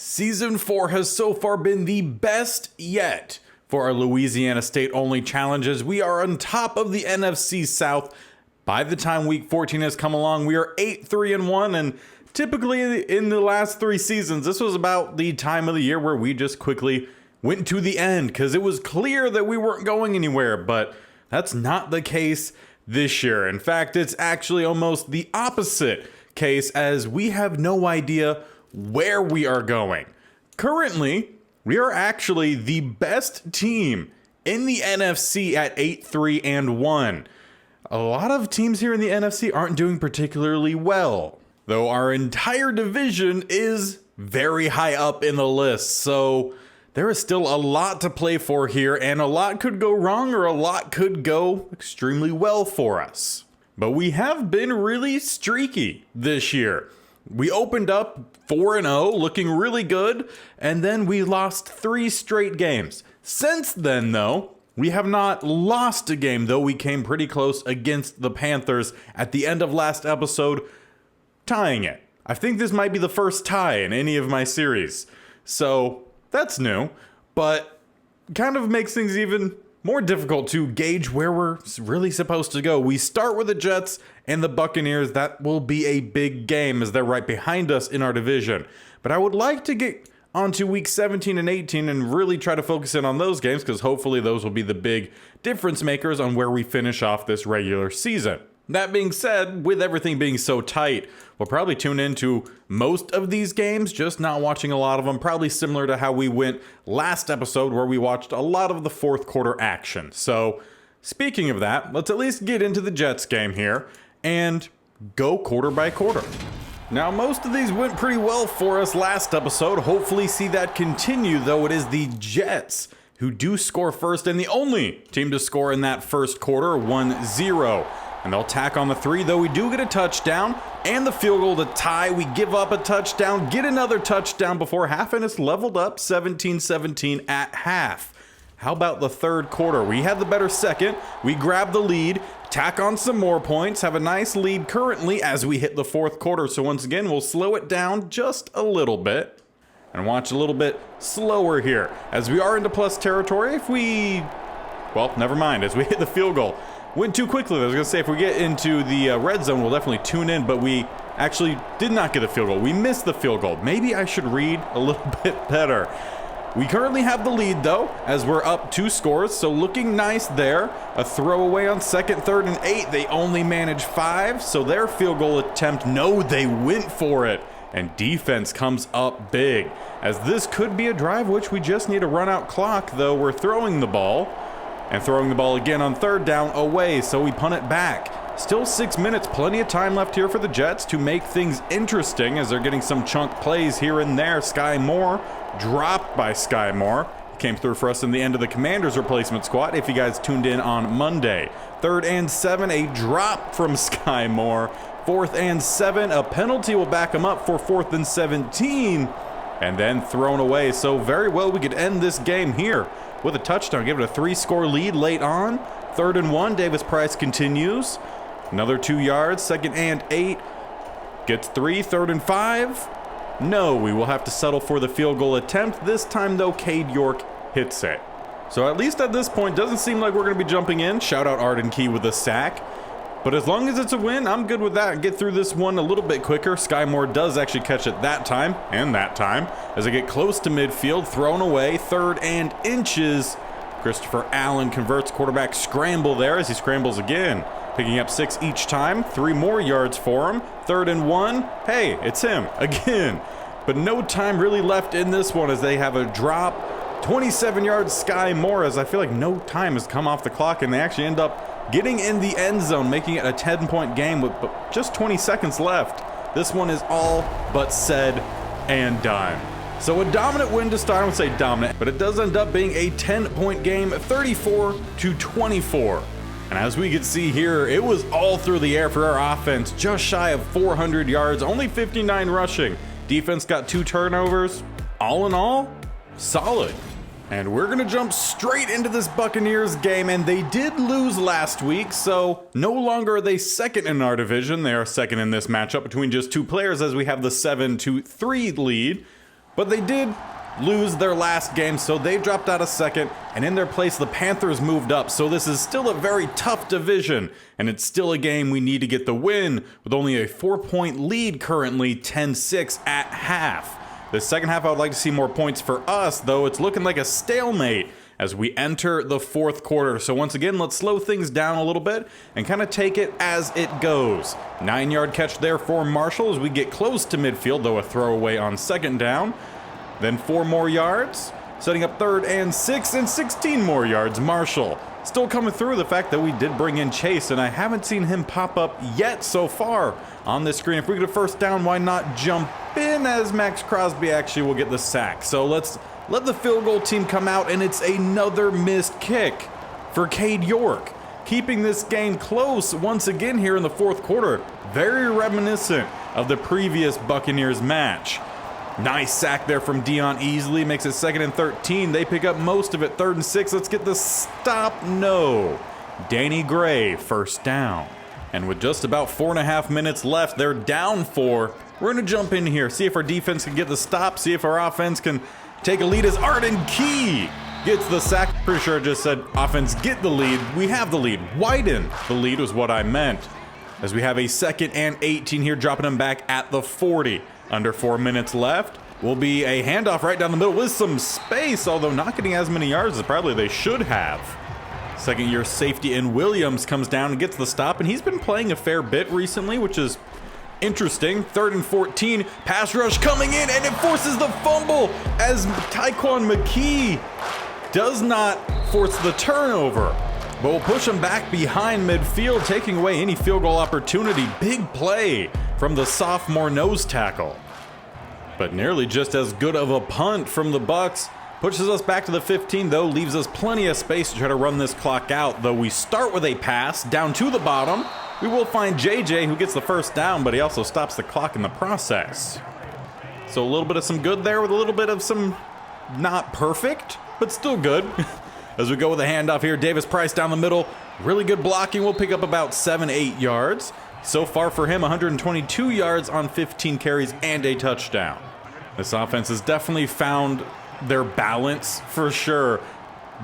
Season 4 has so far been the best yet for our Louisiana State Only challenges. We are on top of the NFC South. By the time week 14 has come along, we are 8-3-1, and typically in the last 3 seasons, this was about the time of the year where we just quickly went to the end because it was clear that we weren't going anywhere, but that's not the case this year. In fact, it's actually almost the opposite case, as we have no idea where we are going. Currently, we are actually the best team in the NFC at 8-3-1. A lot of teams here in the NFC aren't doing particularly well, though our entire division is very high up in the list, so there is still a lot to play for here, and a lot could go wrong or a lot could go extremely well for us. But we have been really streaky this year. We opened up 4-0, looking really good, and then we lost 3 straight games. Since then, though, we have not lost a game, though we came pretty close against the Panthers at the end of last episode, tying it. I think this might be the first tie in any of my series, so that's new, but kind of makes things even more difficult to gauge where we're really supposed to go. We start with the Jets and the Buccaneers. That will be a big game as they're right behind us in our division. But I would like to get onto week 17 and 18 and really try to focus in on those games, because hopefully those will be the big difference makers on where we finish off this regular season. That being said, with everything being so tight, we'll probably tune into most of these games, just not watching a lot of them, probably similar to how we went last episode where we watched a lot of the fourth quarter action. So speaking of that, let's at least get into the Jets game here and go quarter by quarter. Now, most of these went pretty well for us last episode. Hopefully see that continue, though it is the Jets who do score first and the only team to score in that first quarter, 1-0. And they'll tack on the 3, though we do get a touchdown and the field goal to tie. We give up a touchdown, get another touchdown before half, and it's leveled up 17-17 at half. How about the third quarter? We had the better second. We grab the lead, tack on some more points, have a nice lead currently as we hit the fourth quarter. So once again, we'll slow it down just a little bit and watch a little bit slower here as we are into plus territory. Well, never mind, as we hit the field goal. Went too quickly. I was going to say, if we get into the red zone, we'll definitely tune in, but we actually did not get a field goal. We missed the field goal. Maybe I should read a little bit better. We currently have the lead, though, as we're up 2 scores, so looking nice there. A throwaway on second, third, and 8. They only manage 5, so their field goal attempt, no, they went for it. And defense comes up big, as this could be a drive which we just need a run-out clock, though we're throwing the ball. And throwing the ball again on third down away, so we punt it back. Still 6 minutes, plenty of time left here for the Jets to make things interesting as they're getting some chunk plays here and there. Sky Moore, dropped by Sky Moore. Came through for us in the end of the Commanders replacement squad, if you guys tuned in on Monday. 3rd and 7, a drop from Sky Moore. 4th and 7, a penalty will back him up for 4th and 17. And then thrown away, so very well we could end this game here with a touchdown, give it a 3-score lead late on. 3rd and 1, Davis Price continues. Another 2 yards, 2nd and 8. Gets 3, 3rd and 5. No, we will have to settle for the field goal attempt. This time, though, Cade York hits it. So at least at this point, doesn't seem like we're going to be jumping in. Shout out Arden Key with a sack. But as long as it's a win, I'm good with that. Get through this one a little bit quicker. Sky Moore does actually catch it that time, and that time. As I get close to midfield, thrown away, 3rd and inches. Christopher Allen converts, quarterback scramble there as he scrambles again. Picking up 6 each time, 3 more yards for him. 3rd and 1, hey, it's him again. But no time really left in this one as they have a drop. 27 yards Sky Moore, as I feel like no time has come off the clock, and they actually end up getting in the end zone, making it a 10-point game with just 20 seconds left. This one is all but said and done. So a dominant win to start. I don't say dominant, but it does end up being a 10-point game, 34-24. And as we can see here, it was all through the air for our offense, just shy of 400 yards, only 59 rushing. Defense got 2 turnovers. All in all, solid. And we're going to jump straight into this Buccaneers game, and they did lose last week, so no longer are they second in our division. They are second in this matchup between just 2 players as we have the 7-3 lead. But they did lose their last game, so they dropped out a second, and in their place the Panthers moved up. So this is still a very tough division, and it's still a game we need to get the win with only a 4-point lead currently, 10-6 at half. The second half I would like to see more points for us, though it's looking like a stalemate as we enter the fourth quarter. So once again, let's slow things down a little bit and kind of take it as it goes. 9-yard catch there for Marshall as we get close to midfield, though a throwaway on second down. Then 4 more yards, setting up 3rd and 6, and 16 more yards. Marshall still coming through the fact that we did bring in Chase, and I haven't seen him pop up yet so far on this screen. If we get a first down, why not jump in as Max Crosby actually will get the sack. So let's let the field goal team come out, and it's another missed kick for Cade York, keeping this game close once again here in the fourth quarter. Very reminiscent of the previous Buccaneers match. Nice sack there from Dion Easley, makes it 2nd and 13. They pick up most of it, 3rd and 6. Let's get the stop. No. Danny Gray, first down. And with just about 4.5 minutes left, they're down 4. We're going to jump in here, see if our defense can get the stop, see if our offense can take a lead as Arden Key gets the sack. Pretty sure I just said offense get the lead. We have the lead. Widen the lead was what I meant. As we have a 2nd and 18 here, dropping them back at the 40. Under 4 minutes left will be a handoff right down the middle with some space, although not getting as many yards as probably they should have. Second-year safety in Williams comes down and gets the stop, and he's been playing a fair bit recently, which is interesting. 3rd and 14, pass rush coming in, and it forces the fumble as Tyquan McKee does not force the turnover, but will push him back behind midfield, taking away any field goal opportunity. Big play from the sophomore nose tackle. But nearly just as good of a punt from the Bucs. Pushes us back to the 15, though, leaves us plenty of space to try to run this clock out, though we start with a pass down to the bottom. We will find JJ, who gets the first down, but he also stops the clock in the process. So a little bit of some good there with a little bit of some not perfect, but still good. As we go with a handoff here, Davis Price down the middle. Really good blocking. We'll pick up about 7-8 yards. So far for him, 122 yards on 15 carries and a touchdown. This offense has definitely found their balance for sure,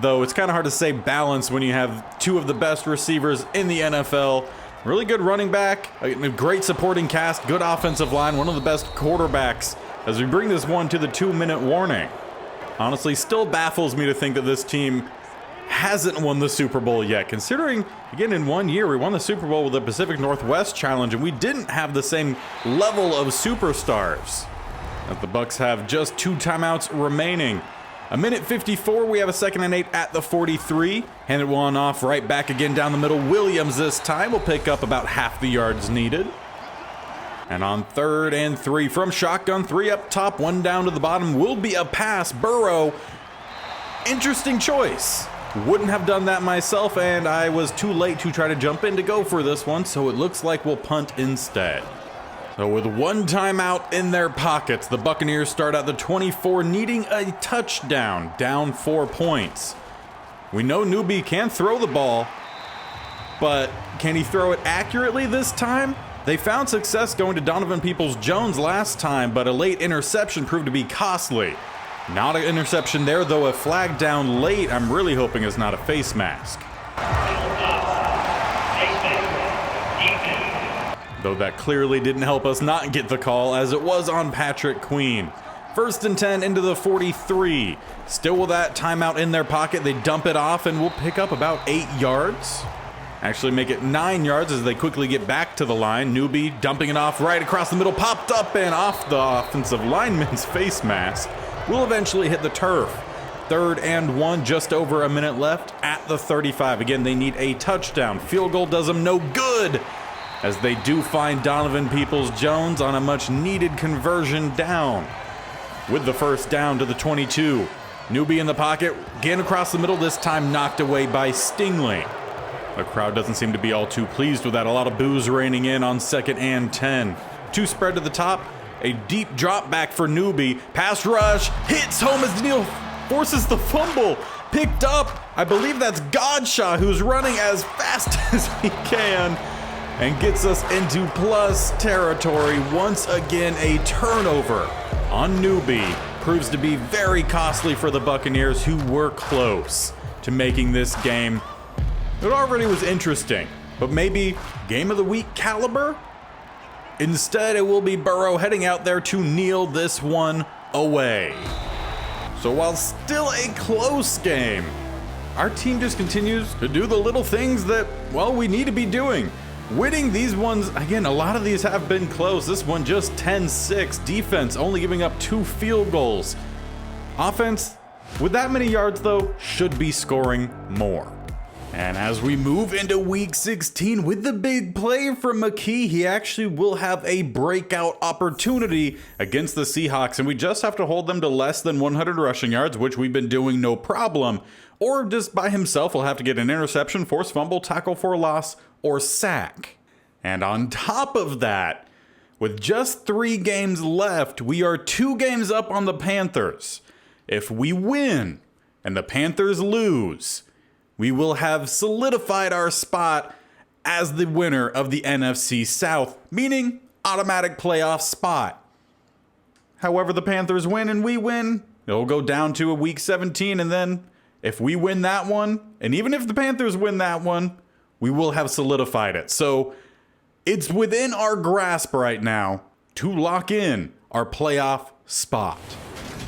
though it's kind of hard to say balance when you have 2 of the best receivers in the NFL. Really good running back, a great supporting cast, good offensive line, one of the best quarterbacks as we bring this one to the 2-minute warning. Honestly, still baffles me to think that this team hasn't won the Super Bowl yet, considering, again, in 1 year, we won the Super Bowl with the Pacific Northwest Challenge, and we didn't have the same level of superstars. As the Bucs have just 2 timeouts remaining. 1:54, we have a 2nd and 8 at the 43. Handed one off right back again down the middle. Williams this time will pick up about half the yards needed. And on 3rd and 3 from shotgun, 3 up top, 1 down to the bottom will be a pass. Burrow, interesting choice. Wouldn't have done that myself, and I was too late to try to jump in to go for this one, so it looks like we'll punt instead. So with 1 timeout in their pockets, the Buccaneers start at the 24, needing a touchdown, down 4 points. We know Newby can throw the ball, but can he throw it accurately this time? They found success going to Donovan Peoples-Jones last time, but a late interception proved to be costly. Not an interception there, though a flag down late. I'm really hoping it's not a face mask. Though that clearly didn't help us not get the call, as it was on Patrick Queen. 1st and 10 into the 43. Still with that timeout in their pocket, they dump it off and we'll pick up about 8 yards. Actually make it 9 yards as they quickly get back to the line. Newby dumping it off right across the middle, popped up and off the offensive lineman's face mask. Will eventually hit the turf. 3rd and 1, just over a minute left at the 35. Again, they need a touchdown. Field goal does them no good, as they do find Donovan Peoples-Jones on a much-needed conversion down. With the first down to the 22. Newby in the pocket, again across the middle, this time knocked away by Stingley. The crowd doesn't seem to be all too pleased with that. A lot of boos raining in on 2nd and 10. 2 spread to the top, a deep drop back for Newby. Pass rush, hits home as Daniil forces the fumble. Picked up, I believe that's Godshaw, who's running as fast as he can, and gets us into plus territory. Once again, a turnover on Newby. proves to be very costly for the Buccaneers, who were close to making this game. It already was interesting, but maybe game of the week caliber? Instead, it will be Burrow heading out there to kneel this one away. So while still a close game, our team just continues to do the little things that, well, we need to be doing. Winning these ones, again, a lot of these have been close. This one just 10-6. Defense only giving up 2 field goals. Offense, with that many yards though, should be scoring more. And as we move into week 16 with the big play from McKee, he actually will have a breakout opportunity against the Seahawks, and we just have to hold them to less than 100 rushing yards, which we've been doing no problem. Or just by himself, he'll have to get an interception, force fumble, tackle for a loss, or sack. And on top of that, with just 3 games left, we are 2 games up on the Panthers. If we win and the Panthers lose, we will have solidified our spot as the winner of the NFC South, meaning automatic playoff spot. However, the Panthers win and we win, it'll go down to a week 17, and then if we win that one, and even if the Panthers win that one, we will have solidified it. So it's within our grasp right now to lock in our playoff spot.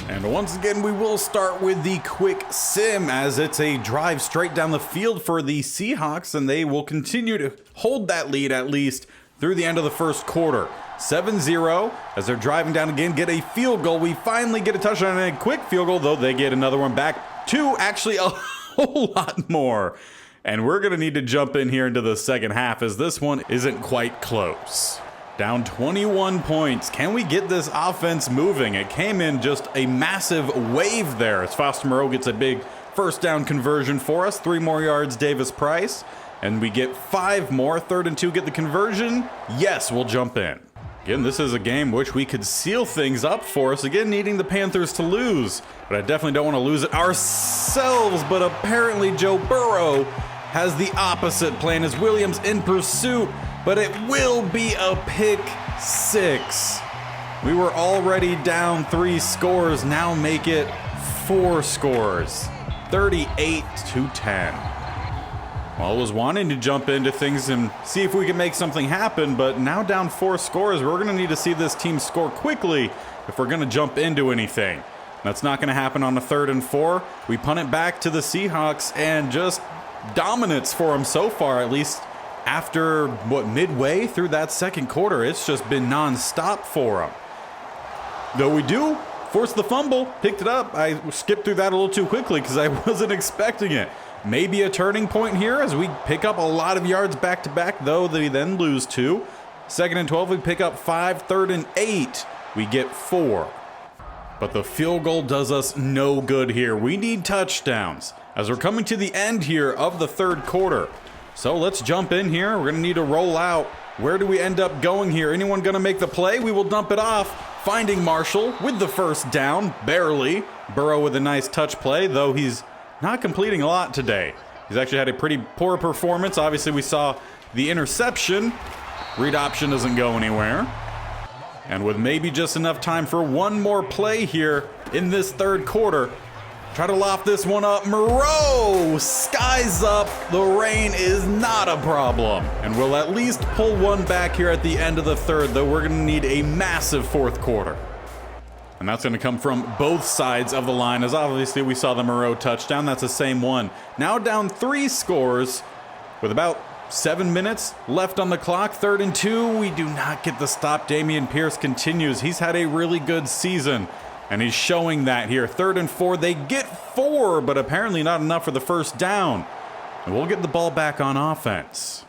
And once again, we will start with the quick sim, as it's a drive straight down the field for the Seahawks, and they will continue to hold that lead at least through the end of the first quarter. 7-0 as they're driving down again, get a field goal. We finally get a touchdown and a quick field goal, though they get another one back. 2, actually a whole lot more. And we're going to need to jump in here into the second half, as this one isn't quite close. Down 21 points. Can we get this offense moving? It came in just a massive wave there as Foster Moreau gets a big first down conversion for us. 3 more yards, Davis Price. And we get 5 more. 3rd and 2, get the conversion. Yes, we'll jump in. Again, this is a game which we could seal things up for us. Again, needing the Panthers to lose. But I definitely don't want to lose it ourselves. But apparently Joe Burrow has the opposite plan as Williams in pursuit. But it will be a pick 6. We were already down 3 scores. Now make it 4 scores. 38-10. Well, I was wanting to jump into things and see if we can make something happen, but now down 4 scores, we're going to need to see this team score quickly if we're going to jump into anything. That's not going to happen on a 3rd and 4. We punt it back to the Seahawks, and just dominance for them so far, at least after, midway through that second quarter. It's just been non-stop for them. Though we do force the fumble, picked it up. I skipped through that a little too quickly because I wasn't expecting it. Maybe a turning point here as we pick up a lot of yards back to back, though they then lose 2. 2nd and 12, we pick up 5. 3rd and 8, we get 4. But the field goal does us no good here. We need touchdowns as we're coming to the end here of the 3rd quarter. So let's jump in here. We're going to need to roll out. Where do we end up going here? Anyone going to make the play? We will dump it off. Finding Marshall with the first down, barely. Burrow with a nice touch play, though he's not completing a lot today. He's actually had a pretty poor performance. Obviously, we saw the interception. Read option doesn't go anywhere. And with maybe just enough time for one more play here in this 3rd quarter, try to loft this one up. Moreau skies up. The rain is not a problem. And we'll at least pull one back here at the end of the 3rd, though we're going to need a massive 4th quarter. And that's going to come from both sides of the line, as obviously we saw the Moreau touchdown. That's the same one. Now down 3 scores with about 7 minutes left on the clock. 3rd and 2, we do not get the stop. Dameon Pierce continues. He's had a really good season, and he's showing that here. 3rd and 4, they get 4, but apparently not enough for the first down. And we'll get the ball back on offense.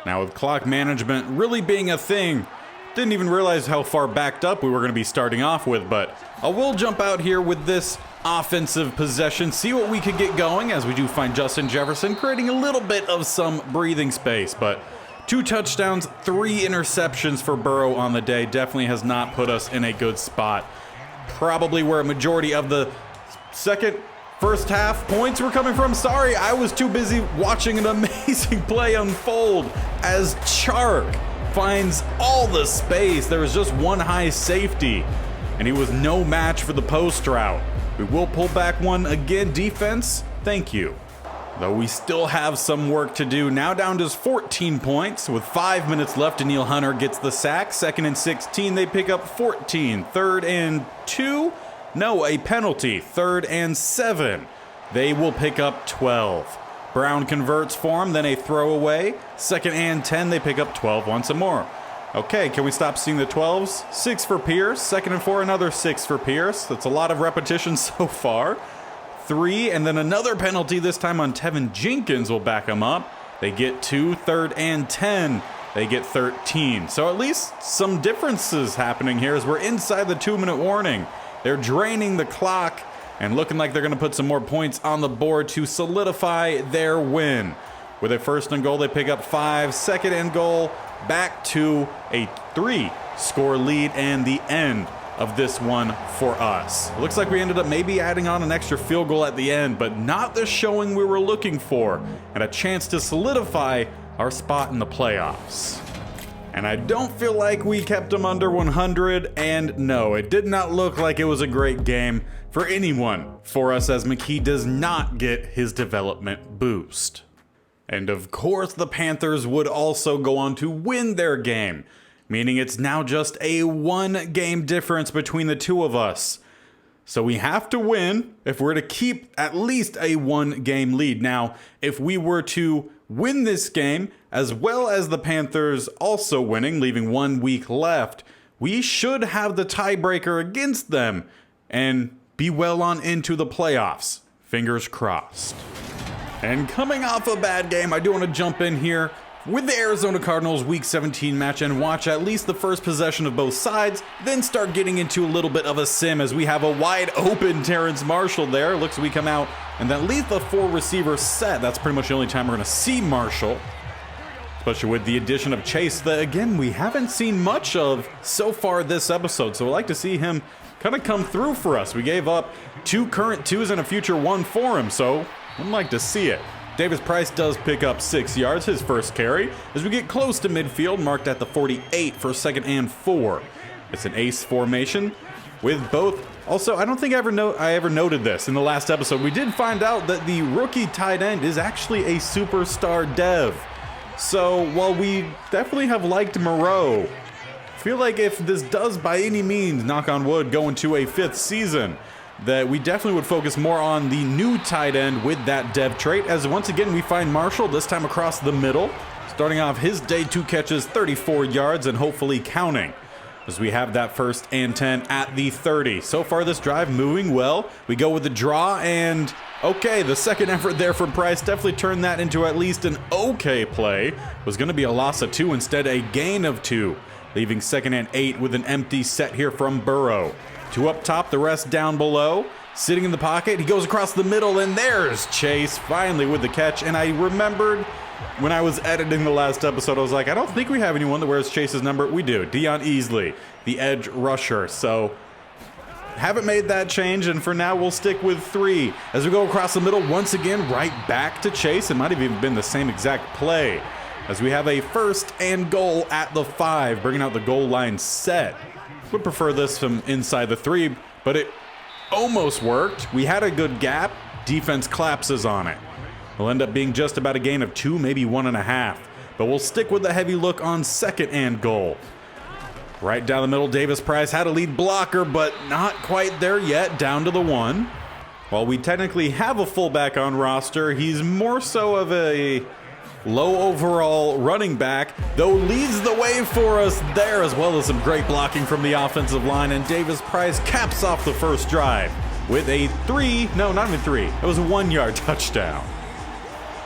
Now with clock management really being a thing, didn't even realize how far backed up we were going to be starting off with, but I will jump out here with this offensive possession, see what we could get going, as we do find Justin Jefferson creating a little bit of some breathing space. But 2 touchdowns, 3 interceptions for Burrow on the day definitely has not put us in a good spot. Probably where a majority of the first half points were coming from. Sorry, I was too busy watching an amazing play unfold as Chark finds all the space. There was just one high safety. and he was no match for the post route. We will pull back one again. Defense, thank you. Though we still have some work to do. Now down to 14 points with 5 minutes left. Daniil Hunter gets the sack. 2nd and 16, they pick up 14. 3rd and 2, no, a penalty. 3rd and 7, they will pick up 12. Brown converts for him, then a throwaway. 2nd and 10, they pick up 12 once more. Okay, can we stop seeing the 12s? 6 for Pierce. 2nd and 4, another 6 for Pierce. That's a lot of repetitions so far. 3, and then another penalty, this time on Tevin Jenkins will back him up. They get 2, 3rd and 10. They get 13. So at least some differences happening here as we're inside the 2-minute warning. They're draining the clock and looking like they're going to put some more points on the board to solidify their win. With a 1st and goal, they pick up 5. 2nd and goal, back to a 3-score lead and the end of this one for us. Looks like we ended up maybe adding on an extra field goal at the end, but not the showing we were looking for, and a chance to solidify our spot in the playoffs. And I don't feel like we kept them under 100, and no, it did not look like it was a great game for anyone for us, as McKee does not get his development boost. And of course, the Panthers would also go on to win their game, meaning it's now just a 1-game difference between the two of us. So we have to win if we're to keep at least a 1-game lead. Now, if we were to win this game, as well as the Panthers also winning, leaving 1 week left, we should have the tiebreaker against them and be well on into the playoffs. Fingers crossed. And coming off a bad game, I do want to jump in here with the Arizona Cardinals Week 17 match and watch at least the first possession of both sides, then start getting into a little bit of a sim as we have a wide open Terrace Marshall there. Looks like we come out and then leave the 4-receiver set. That's pretty much the only time we're going to see Marshall, especially with the addition of Chase that, again, we haven't seen much of so far this episode. So I'd like to see him kind of come through for us. We gave up 2 current 2s and a future 1 for him, so I'd like to see it. Davis Price does pick up 6 yards, his first carry, as we get close to midfield, marked at the 48 for 2nd and 4. It's an ace formation with both. Also, I don't think I ever noted this in the last episode. We did find out that the rookie tight end is actually a superstar dev. So while we definitely have liked Moreau, I feel like if this does by any means, knock on wood, go into a 5th season, that we definitely would focus more on the new tight end with that dev trait, as once again we find Marshall, this time across the middle, starting off his day, 2 catches, 34 yards, and hopefully counting, as we have that 1st and 10 at the 30. So far this drive moving well. We go with the draw, and okay, the second effort there from Price definitely turned that into at least an okay play. Was going to be a loss of 2, instead a gain of 2, leaving 2nd and 8 with an empty set here from Burrow. 2 up top, the rest down below. Sitting in the pocket, he goes across the middle, and there's Chase finally with the catch. And I remembered when I was editing the last episode, I was like, I don't think we have anyone that wears Chase's number. We do. Deion Easley, the edge rusher. So haven't made that change, and for now we'll stick with 3. As we go across the middle, once again, right back to Chase. It might have even been the same exact play, as we have a 1st and goal at the 5, bringing out the goal line set. Would prefer this from inside the 3, but it almost worked. We had a good gap. Defense collapses on it. It'll end up being just about a gain of 2, maybe 1.5. But we'll stick with the heavy look on 2nd and goal. Right down the middle, Davis Price had a lead blocker, but not quite there yet, down to the 1. While we technically have a fullback on roster, he's more so of a low overall running back, though leads the way for us there, as well as some great blocking from the offensive line, and Davis Price caps off the first drive with a 3, no, not even 3, it was a 1-yard touchdown.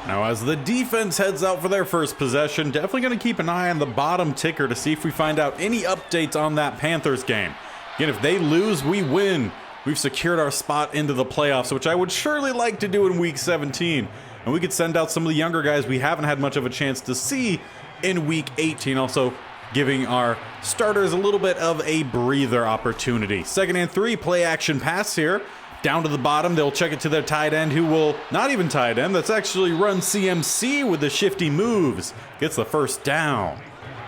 Now as the defense heads out for their first possession, definitely going to keep an eye on the bottom ticker to see if we find out any updates on that Panthers game. Again, if they lose, we win. We've secured our spot into the playoffs, which I would surely like to do in Week 17. And we could send out some of the younger guys we haven't had much of a chance to see in Week 18, also giving our starters a little bit of a breather opportunity. 2nd and 3, play action pass here. Down to the bottom, they'll check it to their tight end, who will, not even tight end, that's actually run CMC with the shifty moves. Gets the 1st down.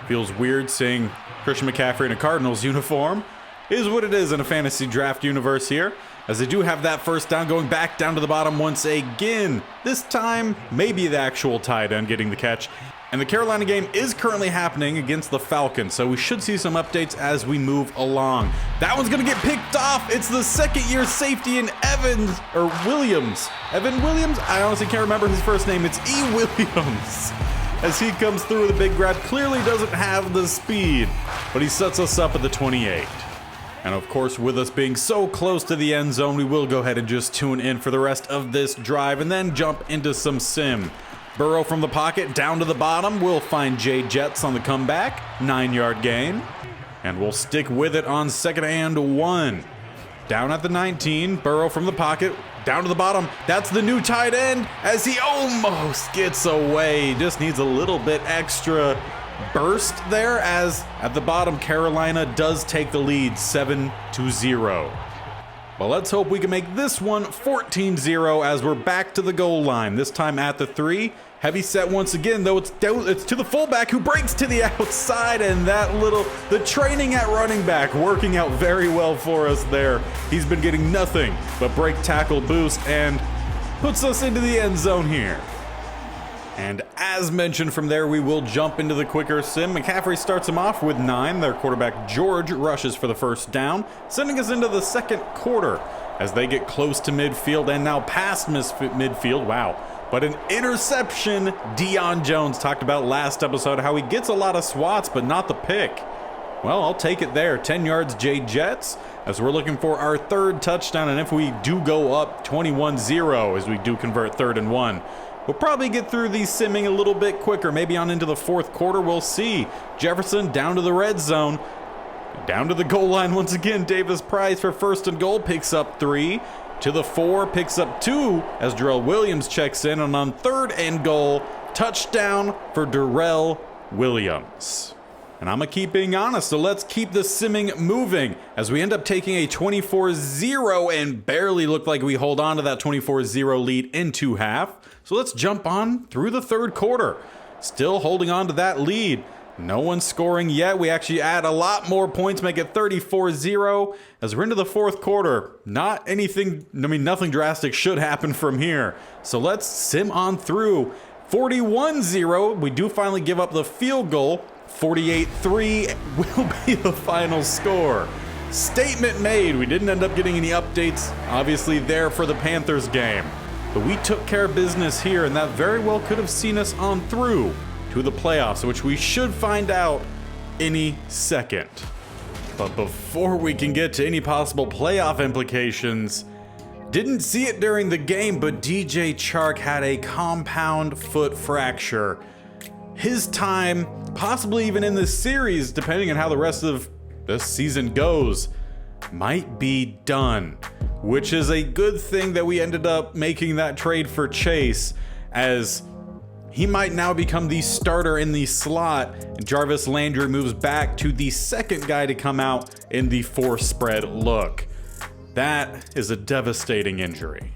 Feels weird seeing Christian McCaffrey in a Cardinals uniform. is what it is in a fantasy draft universe here, as they do have that first down, going back down to the bottom once again. This time, maybe the actual tight end getting the catch. And the Carolina game is currently happening against the Falcons, so we should see some updates as we move along. That one's going to get picked off. It's the second-year safety in Williams. Evan Williams? I honestly can't remember his first name. It's E. Williams. As he comes through with a big grab, clearly doesn't have the speed, but he sets us up at the 28. And of course, with us being so close to the end zone, we will go ahead and just tune in for the rest of this drive and then jump into some sim. Burrow from the pocket, down to the bottom. We'll find Jay Jets on the comeback. 9-yard gain. And we'll stick with it on 2nd and 1. Down at the 19, Burrow from the pocket, down to the bottom. That's the new tight end as he almost gets away. Just needs a little bit extra burst there, as at the bottom, Carolina does take the lead 7-0. But let's hope we can make this one 14-0 as we're back to the goal line. This time at the 3. Heavy set once again, though it's to the fullback who breaks to the outside, and the training at running back working out very well for us there. He's been getting nothing but break tackle boost and puts us into the end zone here. And as mentioned from there, we will jump into the quicker sim. McCaffrey starts him off with 9. Their quarterback George rushes for the first down, sending us into the second quarter as they get close to midfield and now past midfield. Wow. But an interception. Deion Jones talked about last episode how he gets a lot of swats, but not the pick. Well, I'll take it there. 10 yards, Jay Jets, as we're looking for our third touchdown. And if we do go up 21-0 as we do convert 3rd and 1, we'll probably get through these simming a little bit quicker, maybe on into the 4th quarter. We'll see. Jefferson down to the red zone. Down to the goal line once again. Davis Price for 1st and goal, picks up 3. To the 4, picks up 2 as Darrell Williams checks in. And on 3rd and goal, touchdown for Darrell Williams. And I'm going to keep being honest, so let's keep the simming moving as we end up taking a 24-0 and barely look like we hold on to that 24-0 lead into half. So let's jump on through the 3rd quarter. Still holding on to that lead. No one's scoring yet. We actually add a lot more points, make it 34-0 as we're into the 4th quarter. Nothing drastic should happen from here. So let's sim on through. 41-0. We do finally give up the field goal. 48-3 will be the final score. Statement made. We didn't end up getting any updates, obviously, there for the Panthers game. But we took care of business here, and that very well could have seen us on through to the playoffs, which we should find out any second. But before we can get to any possible playoff implications, didn't see it during the game, but DJ Chark had a compound foot fracture. His time, possibly even in this series, depending on how the rest of this season goes, might be done. Which is a good thing that we ended up making that trade for Chase, as he might now become the starter in the slot, and Jarvis Landry moves back to the second guy to come out in the 4-spread look. That is a devastating injury.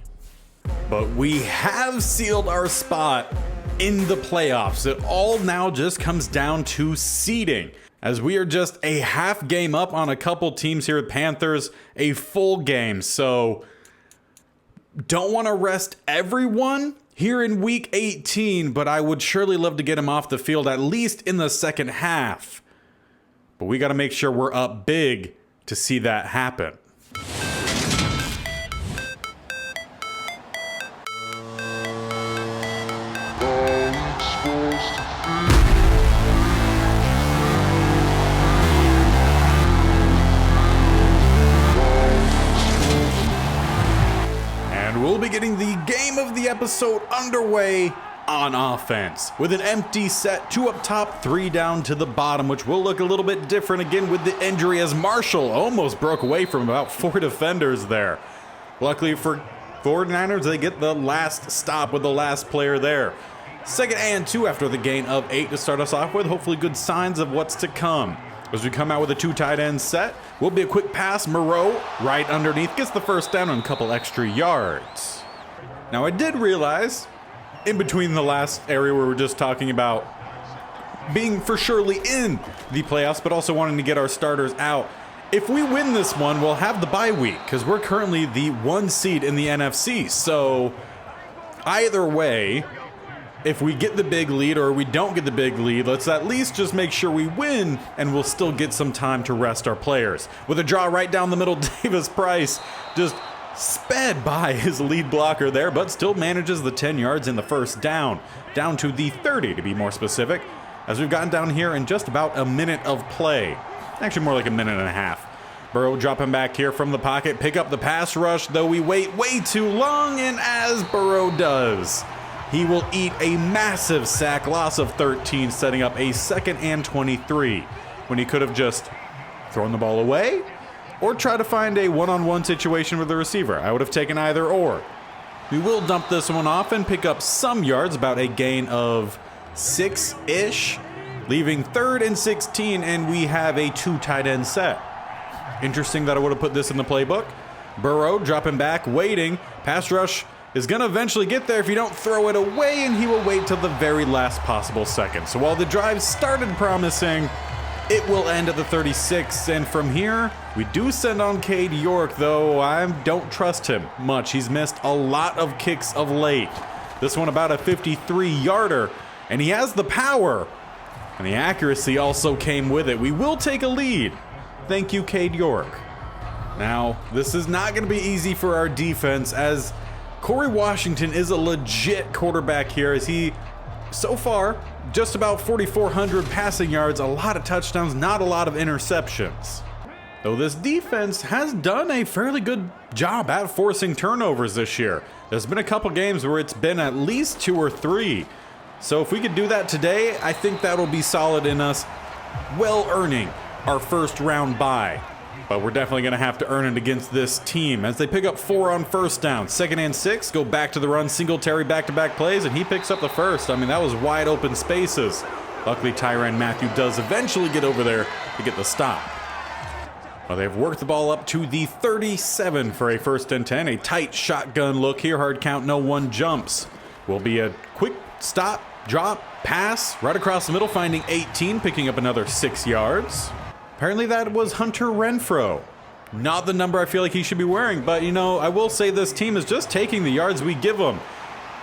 But we have sealed our spot in the playoffs. It all now just comes down to seeding, as we are just a half game up on a couple teams here at Panthers, a full game. So don't want to rest everyone here in week 18, but I would surely love to get him off the field at least in the second half. But we got to make sure we're up big to see that happen. We'll be getting the game of the episode underway on offense with an empty set, 2 up top, 3 down to the bottom, which will look a little bit different again with the injury, as Marshall almost broke away from about 4 defenders there. Luckily for 49ers, they get the last stop with the last player there. 2nd and 2 after the gain of 8 to start us off with. Hopefully good signs of what's to come. As we come out with a 2 tight end set, will be a quick pass. Moreau right underneath, gets the first down and a couple extra yards. Now I did realize, in between the last area where we're just talking about being for surely in the playoffs, but also wanting to get our starters out, If we win this one, we'll have the bye week because we're currently the 1 seed in the NFC. So either way, if we get the big lead or we don't get the big lead, let's at least just make sure we win and we'll still get some time to rest our players. With a draw right down the middle, Davis Price just sped by his lead blocker there, but still manages the 10 yards in the first down to the 30 to be more specific, as we've gotten down here in just about a minute of play. Actually more like a minute and a half. Burrow dropping back here from the pocket, pick up the pass rush, though we wait way too long, and as Burrow does, he will eat a massive sack, loss of 13, setting up a 2nd and 23, when he could have just thrown the ball away or try to find a one-on-one situation with the receiver. I would have taken either or. We will dump this one off and pick up some yards, about a gain of 6-ish, leaving 3rd and 16, and we have a 2 tight end set. Interesting that I would have put this in the playbook. Burrow dropping back, waiting. Pass rush is going to eventually get there if you don't throw it away, and he will wait till the very last possible second. So while the drive started promising, it will end at the 36, and from here, we do send on Cade York, though I don't trust him much. He's missed a lot of kicks of late. This one about a 53-yarder, and he has the power, and the accuracy also came with it. We will take a lead. Thank you, Cade York. Now, this is not going to be easy for our defense, as Corey Washington is a legit quarterback here, as he, so far, just about 4,400 passing yards, a lot of touchdowns, not a lot of interceptions. Though this defense has done a fairly good job at forcing turnovers this year. There's been a couple games where it's been at least 2 or 3. So if we could do that today, I think that'll be solid in us well earning our first round bye. But we're definitely going to have to earn it against this team as they pick up 4 on first down. 2nd and 6, go back to the run, Singletary back-to-back plays, and he picks up the first. I mean, that was wide open spaces. Luckily, Tyrann Mathieu does eventually get over there to get the stop. Well, they've worked the ball up to the 37 for a 1st and 10. A tight shotgun look here, hard count, no one jumps. Will be a quick stop, drop, pass, right across the middle, finding 18, picking up another 6 yards. Apparently that was Hunter Renfrow. Not the number I feel like he should be wearing, but you know, I will say this team is just taking the yards we give them.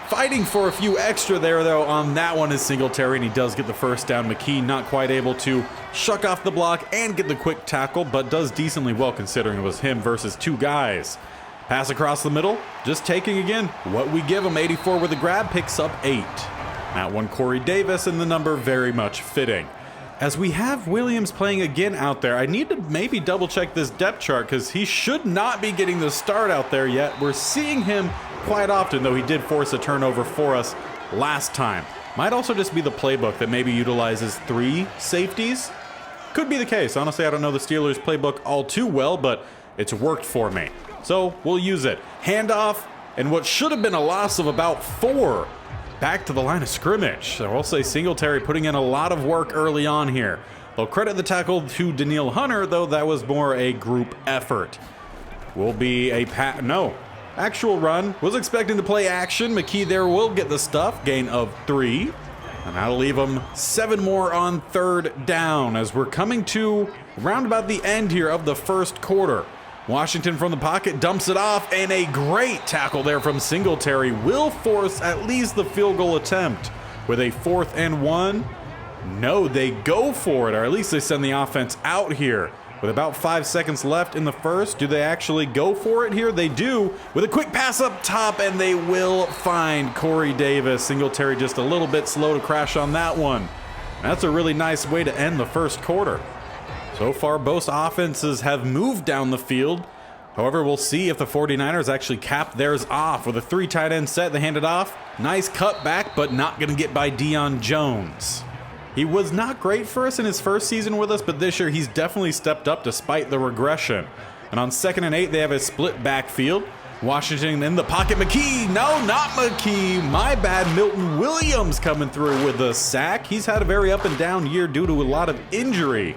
Fighting for a few extra there, though, on that one is Singletary, and he does get the first down. McKee not quite able to shuck off the block and get the quick tackle, but does decently well considering it was him versus 2 guys. Pass across the middle, just taking again what we give him. 84 with a grab, picks up 8. That one, Corey Davis, and the number very much fitting. As we have Williams playing again out there, I need to maybe double check this depth chart because he should not be getting the start out there yet. We're seeing him quite often, though he did force a turnover for us last time. Might also just be the playbook that maybe utilizes 3 safeties. Could be the case. Honestly, I don't know the Steelers playbook all too well, but it's worked for me. So we'll use it. Handoff, and what should have been a loss of about 4. Back to the line of scrimmage. So I'll say Singletary putting in a lot of work early on here. They'll credit the tackle to Danielle Hunter, though that was more a group effort. Will be a actual run. Was expecting to play action. McKee there will get the stuff. Gain of 3. And that'll leave them 7 more on 3rd down as we're coming to around about the end here of the first quarter. Washington from the pocket dumps it off, and a great tackle there from Singletary will force at least the field goal attempt. With a 4th and 1, no, they go for it, or at least they send the offense out here. With about 5 seconds left in the first, do they actually go for it here? They do, with a quick pass up top, and they will find Corey Davis. Singletary just a little bit slow to crash on that one. That's a really nice way to end the first quarter. So far, both offenses have moved down the field. However, we'll see if the 49ers actually cap theirs off. With a 3 tight end set, they hand it off. Nice cut back, but not going to get by Deion Jones. He was not great for us in his first season with us, but this year he's definitely stepped up despite the regression. And on 2nd and 8, they have a split backfield. Washington in the pocket. McKee. No, not McKee. My bad. Milton Williams coming through with a sack. He's had a very up and down year due to a lot of injury.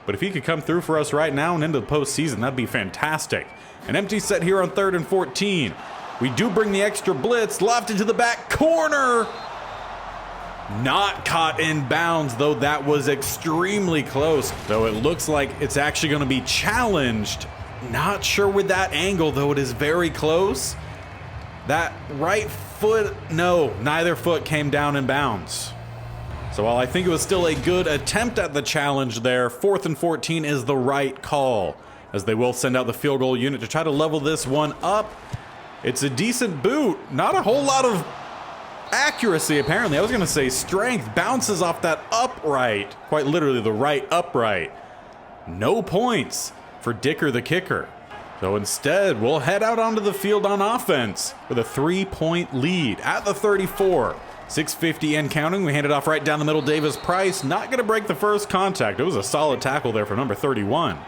But if he could come through for us right now and into the postseason, that'd be fantastic. An empty set here on 3rd and 14. We do bring the extra blitz. Lofted to the back corner. Not caught in bounds, though that was extremely close. Though it looks like it's actually going to be challenged. Not sure with that angle, though it is very close. That right foot, no, neither foot came down in bounds. So while I think it was still a good attempt at the challenge there, 4th and 14 is the right call, as they will send out the field goal unit to try to level this one up. It's a decent boot, not a whole lot of accuracy apparently. I was gonna say strength, bounces off that upright, quite literally the right upright. No points for Dicker the kicker. So instead, we'll head out onto the field on offense with a 3-point lead at the 34. 6:50 and counting. We hand it off right down the middle. Davis Price not going to break the first contact. It was a solid tackle there for number 31.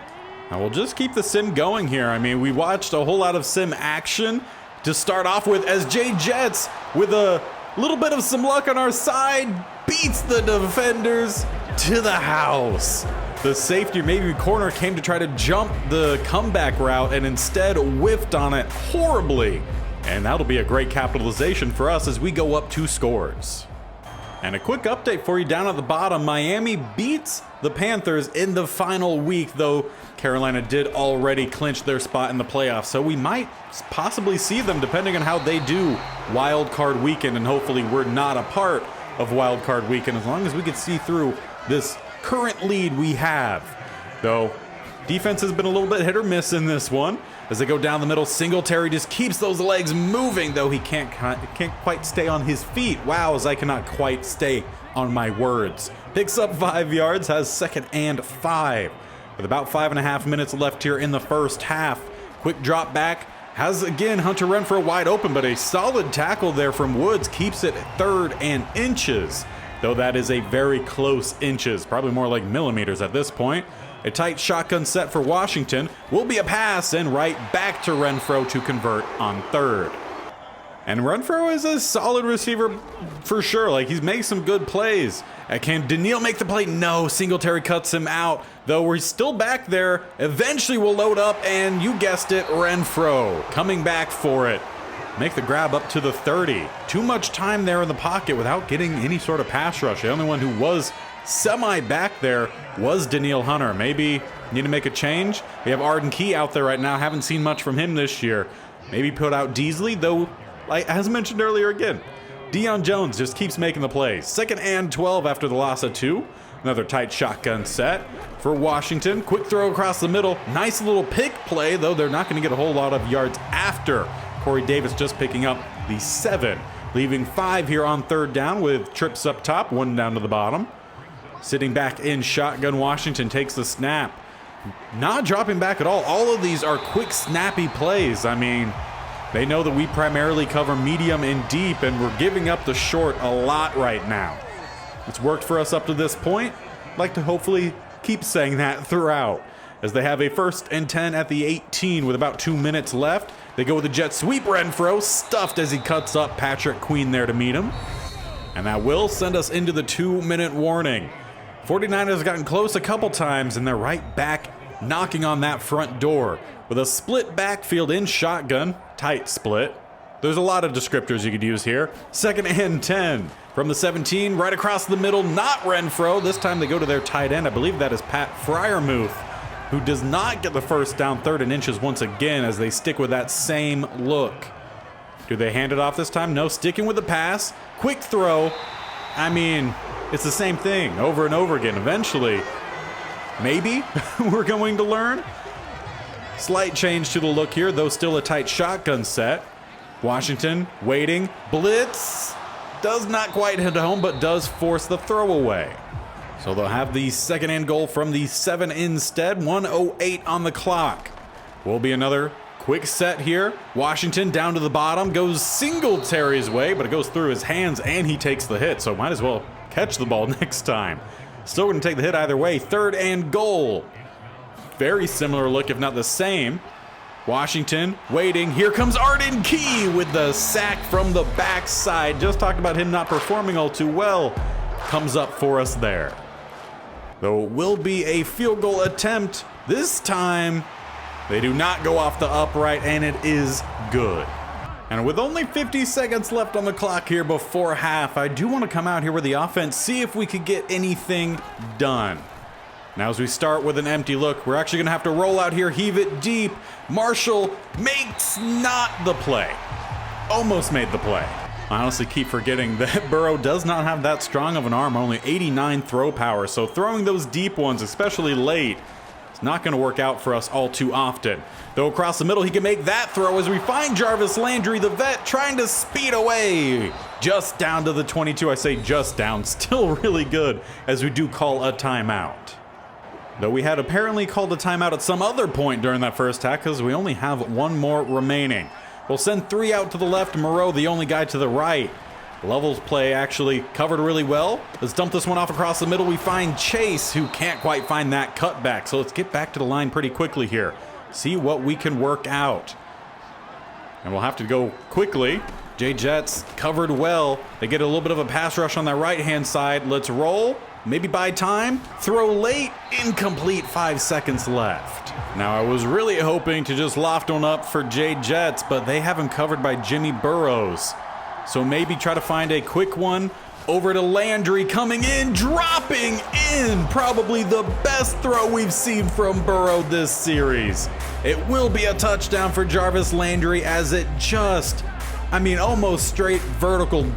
Now we'll just keep the sim going here. I mean, we watched a whole lot of sim action to start off with, as Jay Jets, with a little bit of some luck on our side, beats the defenders to the house. The safety, maybe corner, came to try to jump the comeback route and instead whiffed on it horribly. And that'll be a great capitalization for us as we go up 2 scores. And a quick update for you down at the bottom. Miami beats the Panthers in the final week, though Carolina did already clinch their spot in the playoffs. So we might possibly see them depending on how they do wild card weekend. And hopefully we're not a part of wild card weekend as long as we can see through this current lead we have. Though defense has been a little bit hit or miss in this one. As they go down the middle, Singletary just keeps those legs moving, though he can't quite stay on his feet. Wow, as I cannot quite stay on my words. Picks up 5 yards, has 2nd and 5. With about 5.5 minutes left here in the first half. Quick drop back, has again Hunter Renfrow wide open, but a solid tackle there from Woods keeps it 3rd and inches. Though that is a very close inches, probably more like millimeters at this point. A tight shotgun set for Washington will be a pass and right back to Renfrow to convert on 3rd. And Renfrow is a solid receiver for sure. Like, he's made some good plays. Can Daniil make the play? No, Singletary cuts him out. Though we're still back there. Eventually we'll load up and you guessed it, Renfrow coming back for it. Make the grab up to the 30. Too much time there in the pocket without getting any sort of pass rush. The only one who was semi back there was Daniil Hunter. Maybe need to make a change. We have Arden Key out there right now. Haven't seen much from him this year. Maybe put out Deasley, though, like as mentioned earlier again, Deion Jones just keeps making the plays. 2nd and 12 after the loss of 2. Another tight shotgun set for Washington. Quick throw across the middle. Nice little pick play, though they're not going to get a whole lot of yards after. Corey Davis just picking up the 7. Leaving 5 here on 3rd down with trips up top, 1 down to the bottom. Sitting back in shotgun, Washington takes the snap. Not dropping back at all. All of these are quick, snappy plays. I mean, they know that we primarily cover medium and deep, and we're giving up the short a lot right now. It's worked for us up to this point. I'd like to hopefully keep saying that throughout. As they have a 1st and 10 at the 18 with about 2 minutes left. They go with the jet sweep. Renfrow stuffed as he cuts up Patrick Queen there to meet him. And that will send us into the 2-minute warning. 49ers gotten close a couple times, and they're right back knocking on that front door with a split backfield in shotgun. Tight split. There's a lot of descriptors you could use here. 2nd and 10 from the 17, right across the middle. Not Renfrow. This time they go to their tight end. I believe that is Pat Freiermuth, who does not get the first down, 3rd and inches once again as they stick with that same look. Do they hand it off this time? No, sticking with the pass. Quick throw. I mean, it's the same thing over and over again. Eventually, maybe we're going to learn. Slight change to the look here, though still a tight shotgun set. Washington waiting. Blitz. Does not quite hit home, but does force the throwaway. So they'll have the 2nd and goal from the 7 instead. 1:08 on the clock. Will be another quick set here. Washington down to the bottom. Goes Singletary's way, but it goes through his hands and he takes the hit. So might as well catch the ball next time. Still going to take the hit either way. 3rd and goal. Very similar look, if not the same. Washington waiting. Here comes Arden Key with the sack from the backside. Just talked about him not performing all too well. Comes up for us there. Though it will be a field goal attempt. This time, they do not go off the upright, and it is good. And with only 50 seconds left on the clock here before half, I do want to come out here with the offense, see if we could get anything done. Now as we start with an empty look, we're actually going to have to roll out here, heave it deep. Marshall makes not the play. Almost made the play. I honestly keep forgetting that Burrow does not have that strong of an arm, only 89 throw power, so throwing those deep ones, especially late, it's not going to work out for us all too often. Though across the middle, he can make that throw as we find Jarvis Landry, the vet, trying to speed away. Just down to the 22. I say just down. Still really good as we do call a timeout. Though we had apparently called a timeout at some other point during that first half because we only have one more remaining. We'll send 3 out to the left. Moreau, the only guy to the right. Levels play actually covered really well. Let's dump this one off across the middle. We find Chase, who can't quite find that cutback. So let's get back to the line pretty quickly here. See what we can work out. And we'll have to go quickly. Jets covered well. They get a little bit of a pass rush on that right-hand side. Let's roll. Maybe buy time. Throw late. Incomplete. 5 seconds left. Now, I was really hoping to just loft one up for Jets, but they have him covered by Jimmy Burrows. So maybe try to find a quick one over to Landry, coming in, dropping in. Probably the best throw we've seen from Burrow this series. It will be a touchdown for Jarvis Landry as it just, almost straight vertically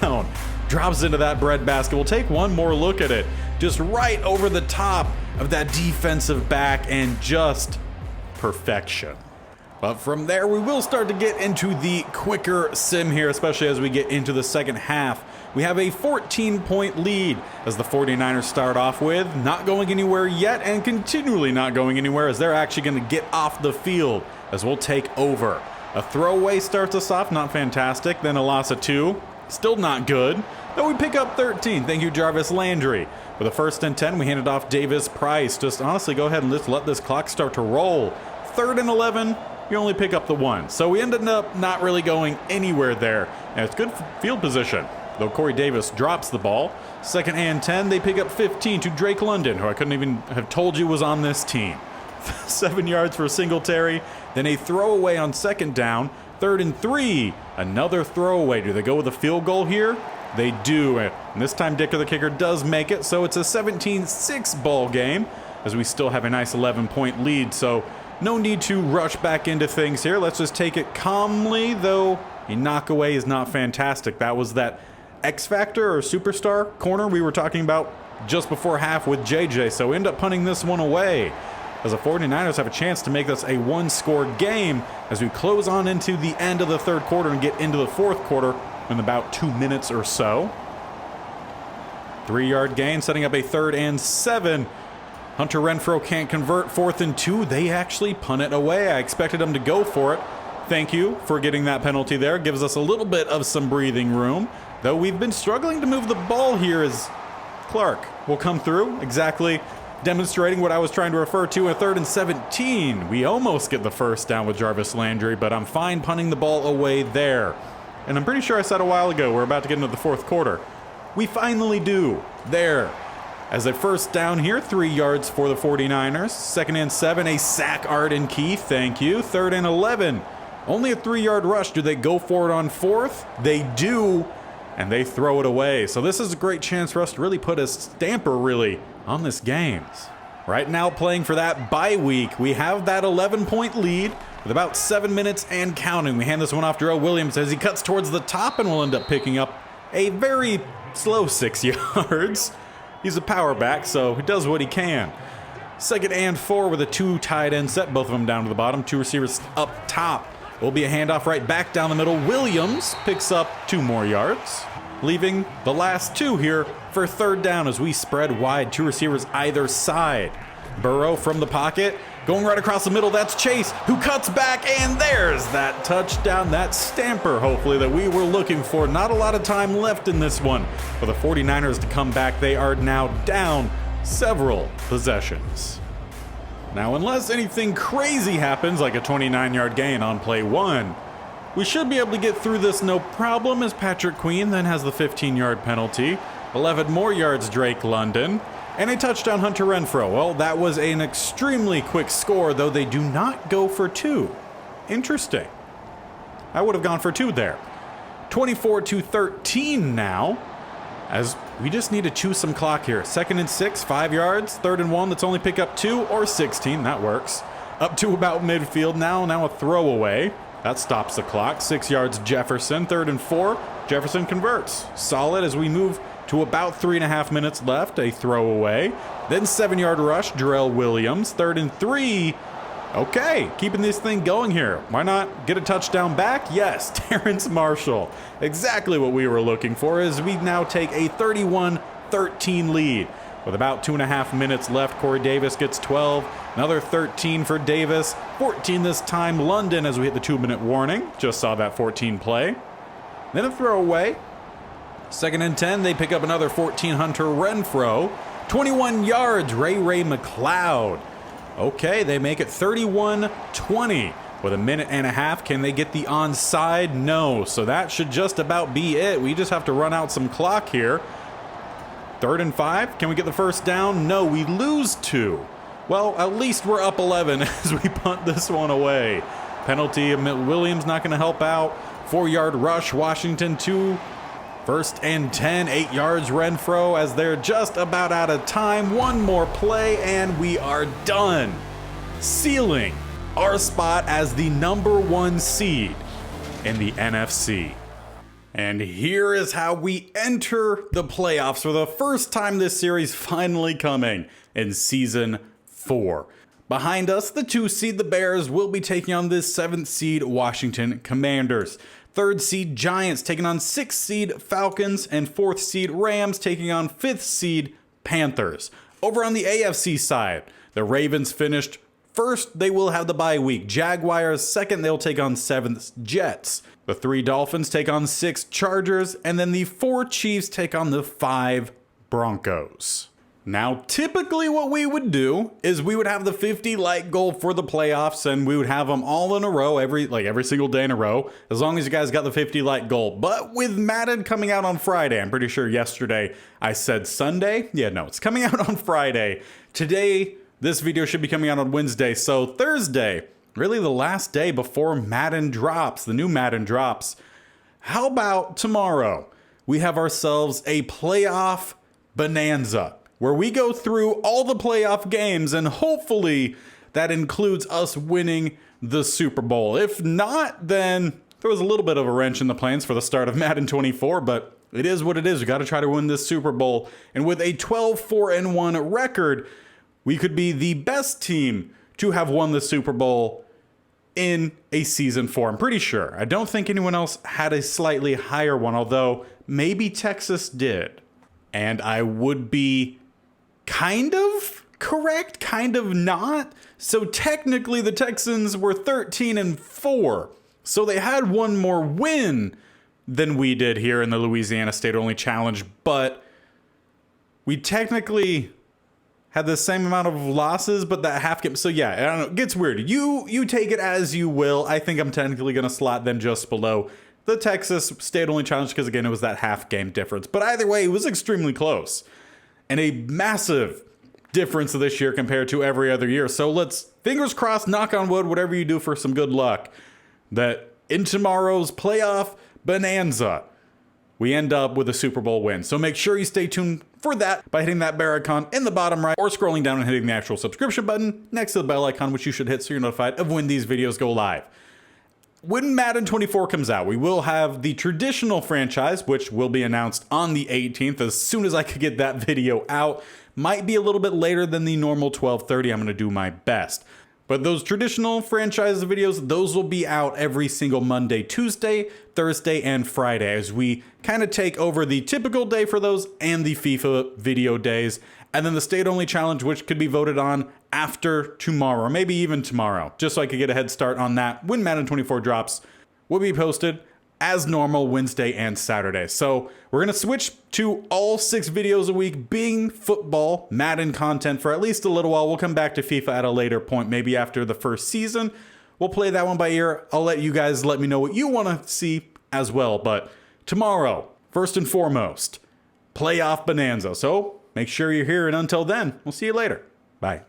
down. Drops into that breadbasket. We'll take one more look at it. Just right over the top of that defensive back and just perfection. But from there, we will start to get into the quicker sim here, especially as we get into the second half. We have a 14-point lead as the 49ers start off with, not going anywhere yet and continually not going anywhere as they're actually going to get off the field as we'll take over. A throwaway starts us off, not fantastic. Then a loss of 2, still not good. Then we pick up 13. Thank you, Jarvis Landry. With a 1st and 10, we hand it off Davis Price. Just honestly go ahead and just let this clock start to roll. 3rd and 11. You only pick up the 1. So we ended up not really going anywhere there. And it's good field position, though Corey Davis drops the ball. 2nd and 10, they pick up 15 to Drake London, who I couldn't even have told you was on this team. 7 yards for Singletary. Then a throwaway on 2nd down. 3rd and 3, another throwaway. Do they go with a field goal here? They do. And this time Dicker the kicker does make it. So it's a 17-6 ball game as we still have a nice 11-point lead. So no need to rush back into things here. Let's just take it calmly, though a knockaway is not fantastic. That was that X Factor or Superstar corner we were talking about just before half with JJ. So end up punting this one away as the 49ers have a chance to make this a 1-score game as we close on into the end of the 3rd quarter and get into the 4th quarter in about 2 minutes or so. 3-yard gain, setting up a 3rd and 7. Hunter Renfrow can't convert. 4th and 2. They actually punt it away. I expected them to go for it. Thank you for getting that penalty there. Gives us a little bit of some breathing room. Though we've been struggling to move the ball here as Clark will come through. Exactly demonstrating what I was trying to refer to. A 3rd and 17. We almost get the 1st down with Jarvis Landry, but I'm fine punting the ball away there. And I'm pretty sure I said a while ago we're about to get into the 4th quarter. We finally do. There. As a 1st down here, 3 yards for the 49ers. 2nd and 7, a sack, Arden Key. Thank you. 3rd and 11. Only a 3-yard rush. Do they go for it on 4th? They do. And they throw it away. So this is a great chance for us to really put a stamper, on this game. Right now, playing for that bye week, we have that 11-point lead with about 7 minutes and counting. We hand this one off to Earl Williams as he cuts towards the top and will end up picking up a very slow 6 yards. He's a power back, so he does what he can. 2nd and 4 with a 2 tight end set, both of them down to the bottom. 2 receivers up top. Will be a handoff right back down the middle. Williams picks up 2 more yards, leaving the last 2 here for 3rd down as we spread wide. 2 receivers either side. Burrow from the pocket, going right across the middle. That's Chase, who cuts back, and there's that touchdown, that stamper, hopefully, that we were looking for. Not a lot of time left in this one for the 49ers to come back. They are now down several possessions. Now, unless anything crazy happens, like a 29-yard gain on play 1, we should be able to get through this no problem, as Patrick Queen then has the 15-yard penalty. 11 more yards, Drake London. And a touchdown, Hunter Renfrow. Well, that was an extremely quick score, though they do not go for 2. Interesting. I would have gone for 2 there. 24-13 now, as we just need to choose some clock here. 2nd and 6, 5 yards. 3rd and 1, let's only pick up 2 or 16. That works. Up to about midfield now a throwaway. That stops the clock. 6 yards Jefferson. 3rd and 4, Jefferson converts. Solid as we move to about 3.5 minutes left. A throwaway. Then 7-yard rush, Jarrell Williams. 3rd and 3. Okay, keeping this thing going here. Why not get a touchdown back? Yes, Terrence Marshall. Exactly what we were looking for, as we now take a 31-13 lead. With about 2.5 minutes left, Corey Davis gets 12. Another 13 for Davis. 14 this time, London, as we hit the 2-minute warning. Just saw that 14 play. Then a throwaway. 2nd and 10, they pick up another 14, Hunter Renfrow. 21 yards, Ray McLeod. Okay, they make it 31-20. With 1.5 minutes, can they get the onside? No, so that should just about be it. We just have to run out some clock here. 3rd and 5, can we get the first down? No, we lose 2. Well, at least we're up 11 as we punt this one away. Penalty, Williams not going to help out. 4-yard rush, Washington 2. 1st and 10, 8 yards Renfrow, as they're just about out of time. One more play and we are done, sealing our spot as the #1 seed in the NFC. And here is how we enter the playoffs for the first time this series, finally coming in season 4. Behind us, the 2 seed, the Bears, will be taking on this 7th seed Washington Commanders. 3rd seed Giants taking on 6th seed Falcons, and 4th seed Rams taking on 5th seed Panthers. Over on the AFC side, the Ravens finished first. They will have the bye week. Jaguars second, they'll take on 7th Jets. The 3 Dolphins take on 6 Chargers, and then the 4 Chiefs take on the 5 Broncos. Now, typically what we would do is we would have the 50 like goal for the playoffs, and we would have them all in a row, every single day in a row, as long as you guys got the 50 like goal. But with Madden coming out on Friday, I'm pretty sure yesterday I said Sunday. Yeah, no, it's coming out on Friday. Today, this video should be coming out on Wednesday. So Thursday, really the last day before Madden drops, the new Madden drops. How about tomorrow? We have ourselves a playoff bonanza, where we go through all the playoff games, and hopefully that includes us winning the Super Bowl. If not, then there was a little bit of a wrench in the plans for the start of Madden 24, but it is what it is. We got to try to win this Super Bowl. And with a 12-4-1 record, we could be the best team to have won the Super Bowl in a season 4. I'm pretty sure. I don't think anyone else had a slightly higher one, although maybe Texas did. And I would be kind of correct, kind of not. So technically the Texans were 13-4. So they had one more win than we did here in the Louisiana State Only Challenge, but we technically had the same amount of losses, but that half game. So yeah, I don't know, it gets weird. You take it as you will. I think I'm technically going to slot them just below the Texas State Only Challenge, because again, it was that half game difference. But either way, it was extremely close. And a massive difference this year compared to every other year. So let's, fingers crossed, knock on wood, whatever you do for some good luck, that in tomorrow's playoff bonanza, we end up with a Super Bowl win. So make sure you stay tuned for that by hitting that bear icon in the bottom right, or scrolling down and hitting the actual subscription button next to the bell icon, which you should hit so you're notified of when these videos go live. When Madden 24 comes out, we will have the traditional franchise, which will be announced on the 18th as soon as I could get that video out. Might be a little bit later than the normal 12:30. I'm going to do my best. But those traditional franchise videos, those will be out every single Monday, Tuesday, Thursday, and Friday, as we kind of take over the typical day for those and the FIFA video days. And then the State Only Challenge, which could be voted on after tomorrow, or maybe even tomorrow, just so I could get a head start on that when Madden 24 drops, will be posted as normal Wednesday and Saturday. So we're going to switch to all 6 videos a week being football Madden content for at least a little while. We'll come back to FIFA at a later point, maybe after the first season. We'll play that one by ear. I'll let you guys let me know what you want to see as well. But tomorrow, first and foremost, playoff bonanza. So make sure you're here, and until then, we'll see you later. Bye.